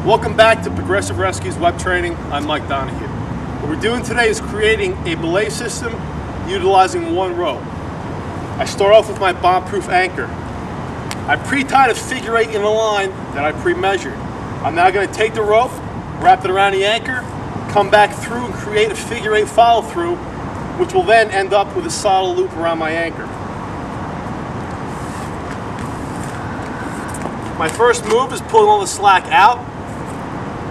Welcome back to Progressive Rescues Web Training. I'm Mike Donahue. What we're doing today is creating a belay system utilizing one rope. I start off with my bomb-proof anchor. I pre-tied a figure 8 in a line that I pre-measured. I'm now going to take the rope, wrap it around the anchor, come back through and create a figure 8 follow-through, which will then end up with a solid loop around my anchor. My first move is pulling all the slack out.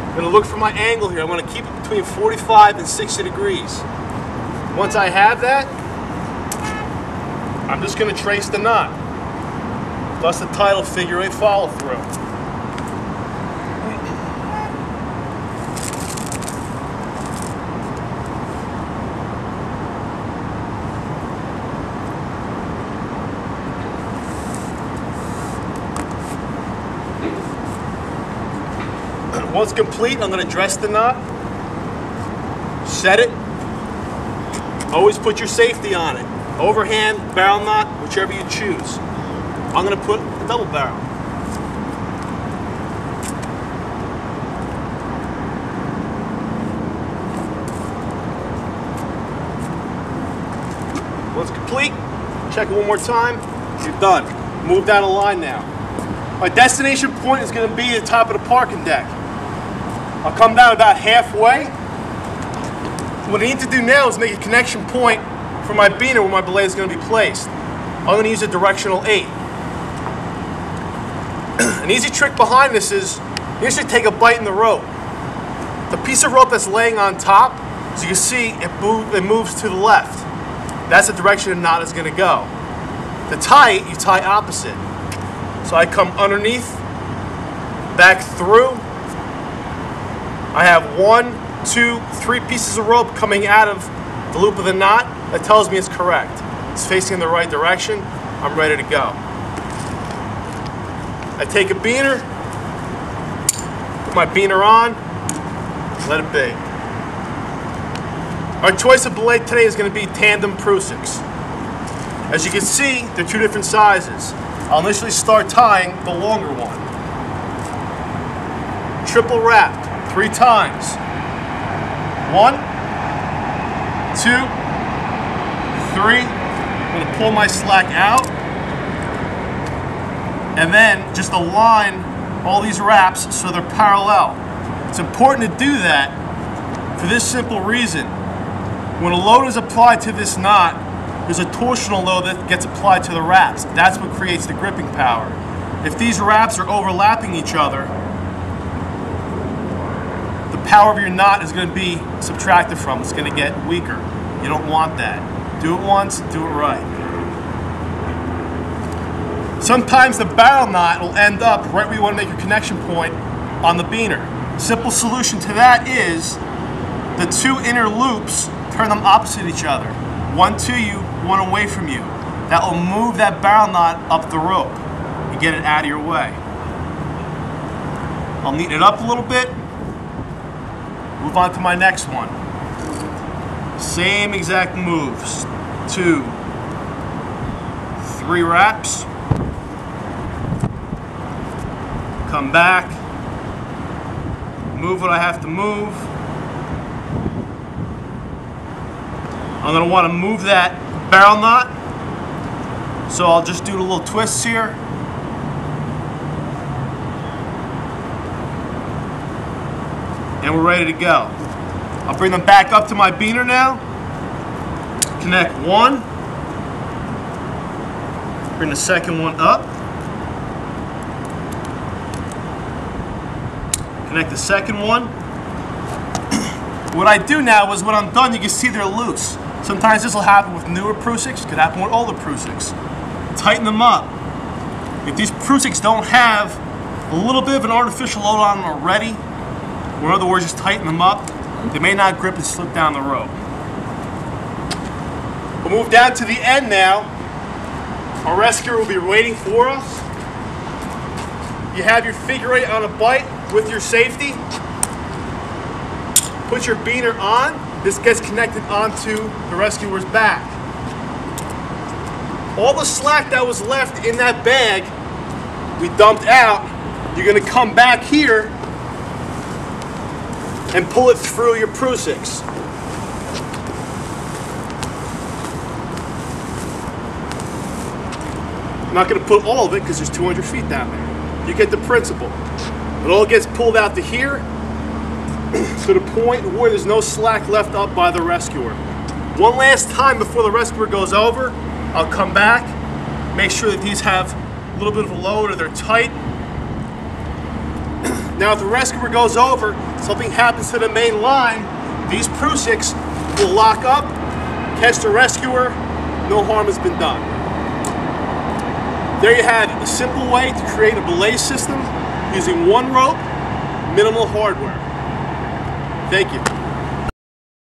I'm going to look for my angle here. I'm going to keep it between 45 and 60 degrees. Once I have that, I'm just going to trace the knot. Thus the title, figure 8 follow through. Once complete, I'm going to dress the knot, set it. Always put your safety on it. Overhand, barrel knot, whichever you choose. I'm going to put a double barrel. Once complete, check it one more time. You're done. Move down the line now. My destination point is going to be the top of the parking deck. I'll come down about halfway. What I need to do now is make a connection point for my beaner where my belay is going to be placed. I'm going to use a directional 8. An easy trick behind this is you should take a bite in the rope. The piece of rope that's laying on top, as you can see, it moves to the left. That's the direction the knot is going to go. To tie it, you tie opposite. So I come underneath, back through. I have 1, 2, 3 pieces of rope coming out of the loop of the knot. That tells me it's correct. It's facing in the right direction. I'm ready to go. I take a beaner, put my beaner on, let it be. Our choice of belay today is going to be tandem Prusiks. As you can see, they're 2 different sizes. I'll initially start tying the longer one. Triple wrapped. 3 times. 1, 2, 3. I'm going to pull my slack out and then just align all these wraps so they're parallel. It's important to do that for this simple reason. When a load is applied to this knot, there's a torsional load that gets applied to the wraps. That's what creates the gripping power. If these wraps are overlapping each other, the power of your knot is going to be subtracted from. It's going to get weaker. You don't want that. Do it once, do it right. Sometimes the barrel knot will end up right where you want to make your connection point on the beaner. Simple solution to that is the 2 inner loops, turn them opposite each other. One to you, one away from you. That will move that barrel knot up the rope and get it out of your way. I'll neaten it up a little bit. Move on to my next one. Same exact moves. 2, 3 wraps. Come back. Move what I have to move. I'm going to want to move that barrel knot. So I'll just do the little twists here. And we're ready to go. I'll bring them back up to my beaner now. Connect 1. Bring the second one up. Connect the second one. What I do now is when I'm done, you can see they're loose. Sometimes this will happen with newer Prusiks, could happen with older Prusiks. Tighten them up. If these Prusiks don't have a little bit of an artificial load on them already, or in other words, just tighten them up, they may not grip and slip down the rope. We'll move down to the end now. Our rescuer will be waiting for us. You have your figure 8 on a bite with your safety. Put your beaner on. This gets connected onto the rescuer's back. All the slack that was left in that bag, we dumped out. You're going to come back here and pull it through your Prusix. I'm not going to put all of it because there's 200 feet down there. You get the principle. It all gets pulled out to here, to the point where there's no slack left up by the rescuer. One last time before the rescuer goes over, I'll come back, make sure that these have a little bit of a load or they're tight. Now if the rescuer goes over, something happens to the main line, these Prusix will lock up, catch the rescuer, no harm has been done. There you have it, a simple way to create a belay system using one rope, minimal hardware. Thank you.